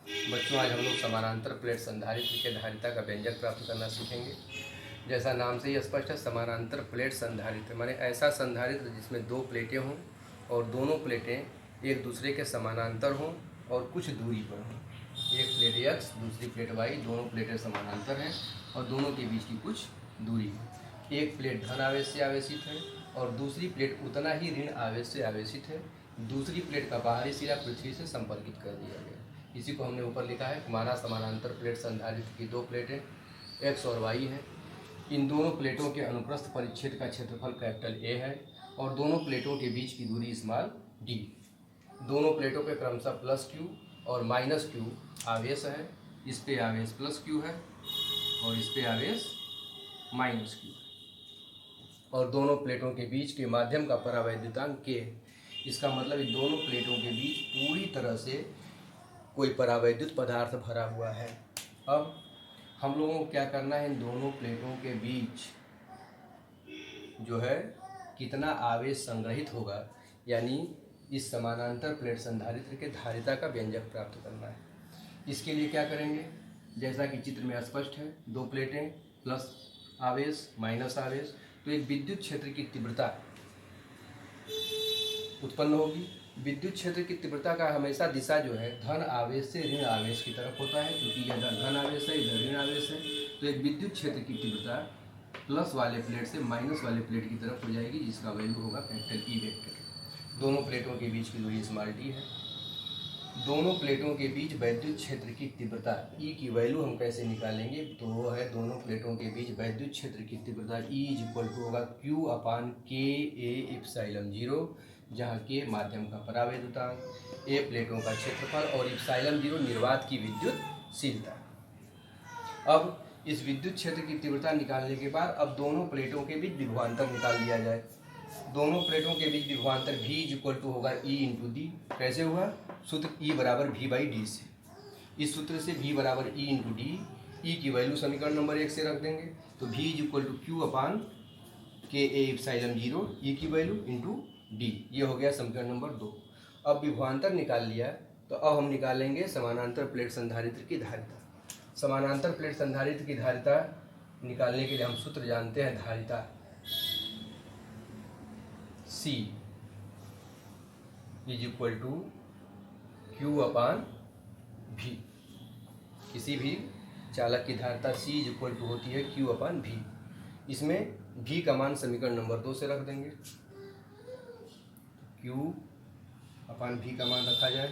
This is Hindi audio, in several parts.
बच्चों, आज हम लोग समानांतर प्लेट संधारित्र के धारिता का व्यंजक प्राप्त करना सीखेंगे। जैसा नाम से ही स्पष्ट है, समानांतर प्लेट संधारित्र माने ऐसा संधारित्र जिसमें दो प्लेटें हों और दोनों प्लेटें एक दूसरे के समानांतर हों और कुछ दूरी पर हों। एक प्लेट x, दूसरी प्लेट y, दोनों प्लेटें समानांतर हैं और दोनों के बीच की कुछ दूरी है। एक प्लेट धन आवेश से आवेशित है और दूसरी प्लेट उतना ही ऋण आवेश से आवेशित है। दूसरी प्लेट का बाहरी सिरा पृथ्वी से संपर्कित कर दिया गया। इसी को हमने ऊपर लिखा है। माना समानांतर प्लेट संधारित्र की दो प्लेटें x और y हैं। इन दोनों प्लेटों के अनुप्रस्थ परिच्छेद का क्षेत्रफल कैपिटल A है और दोनों प्लेटों के बीच की दूरी स्मॉल d। दोनों प्लेटों पे क्रमशः प्लस q और माइनस q आवेश है। इस पे आवेश प्लस q है और इस पे आवेश माइनस q है। और दोनों प्लेटों के बीच के माध्यम का परावैद्युतांक k है। इसका मतलब इन दोनों प्लेटों के बीच पूरी तरह से कोई परावैद्युत पदार्थ भरा हुआ है। अब हम लोगों को क्या करना है, इन दोनों प्लेटों के बीच जो है कितना आवेश संग्रहित होगा, यानी इस समानांतर प्लेट संधारित्र के धारिता का व्यंजक प्राप्त करना है। इसके लिए क्या करेंगे, जैसा कि चित्र में स्पष्ट है, दो प्लेटें प्लस आवेश माइनस आवेश, तो एक विद्युत क्षेत्र की तीव्रता उत्पन्न होगी। विद्युत क्षेत्र की तीव्रता का हमेशा दिशा जो है धन आवेश से ऋण आवेश की तरफ होता है, क्योंकि यह धन आवेश है, इधर ऋण आवेश है। तो एक विद्युत क्षेत्र की तीव्रता प्लस वाले प्लेट से माइनस वाले प्लेट की तरफ हो जाएगी, जिसका वैल्यू होगा कैपिटल ई वेक्टर। दोनों प्लेटों के बीच की दूरी स्मॉल डी है। दोनों प्लेटों के बीच वैद्युत क्षेत्र की तीव्रता ई की वैल्यू हम कैसे निकालेंगे, तो वो है दोनों प्लेटों के बीच वैद्युत क्षेत्र की तीव्रता ई इज इक्वल टू होगा Q upon K A epsilon 0, जहाँ के माध्यम का परावैद्युतांक, ए प्लेटों का क्षेत्रफल और इप्सिलॉन 0 निर्वात की विद्युतशीलता। अब इस विद्युत क्षेत्र की तीव्रता निकालने के बाद अब दोनों प्लेटों के बीच विभवांतर निकाल दिया जाए। दोनों प्लेटों के बीच विभवांतर V इज इक्वल टू होगा E इंटू डी। कैसे हुआ, सूत्र E बराबर V बाई डी से। इस सूत्र से V बराबर E इंटू डी, ई की वैल्यू समीकरण नंबर 1 से रख देंगे, तो V is equal to Q upon K A epsilon 0, ई की वैल्यू इंटू डी। ये हो गया समीकरण नंबर 2। अब विभवांतर निकाल लिया, तो अब हम निकालेंगे समानांतर प्लेट संधारित्र की धारिता। समानांतर प्लेट संधारित्र की धारिता निकालने के लिए हम सूत्र जानते हैं, धारिता C is equal to Q upon V। किसी भी चालक की धारिता C इज इक्वल टू होती है Q अपान V। इसमें V का मान समीकरण नंबर 2 से रख देंगे। Q अपान V का मान रखा जाए,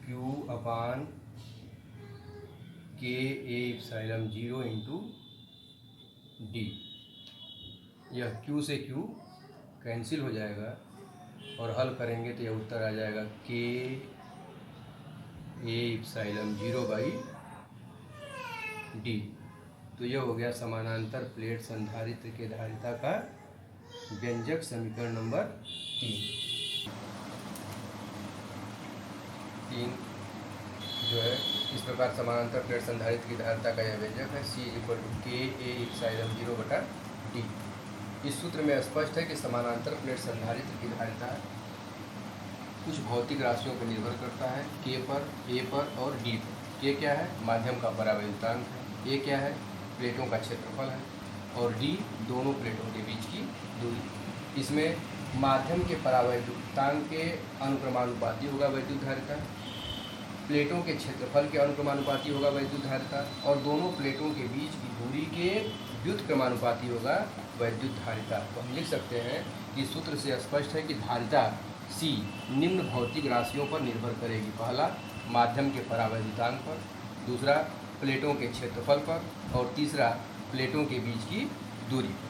Q upon K A epsilon 0 into D. यह Q से Q कैंसिल हो जाएगा और हल करेंगे तो यह उत्तर आ जाएगा के ए इप्सिलॉन 0 बाई डी। तो यह हो गया समानांतर प्लेट संधारित्र के धारिता का व्यंजक, समीकरण नंबर 3 जो है इस प्रकार समानांतर प्लेट संधारित्र की धारिता का यह व्यंजक है, C इक्वल टू के ए इप्सिलॉन 0 बटा डी। इस सूत्र में स्पष्ट है कि समानांतर प्लेट संधारित्र की धारिता कुछ भौतिक राशियों पर निर्भर करता है, K पर, A पर और D पर। K क्या है, माध्यम का परावैद्युतांक है, A क्या है, प्लेटों का क्षेत्रफल है और D दोनों प्लेटों के बीच की दूरी। इसमें माध्यम के परावैद्युतांक के अनुक्रमानुपाती होगा वैद्युत धारिता, प्लेटों के क्षेत्रफल के अनुक्रमानुपाती होगा वैद्युत धारिता और दोनों प्लेटों के बीच की दूरी के व्युत्क्रमानुपाती होगा वैद्युत धारिता। तो हम लिख सकते हैं कि सूत्र से स्पष्ट है कि धारिता C निम्न भौतिक राशियों पर निर्भर करेगी। पहला, माध्यम के परावैद्युतांक पर, दूसरा प्लेटों के क्षेत्रफल पर और तीसरा प्लेटों के बीच की दूरी पर।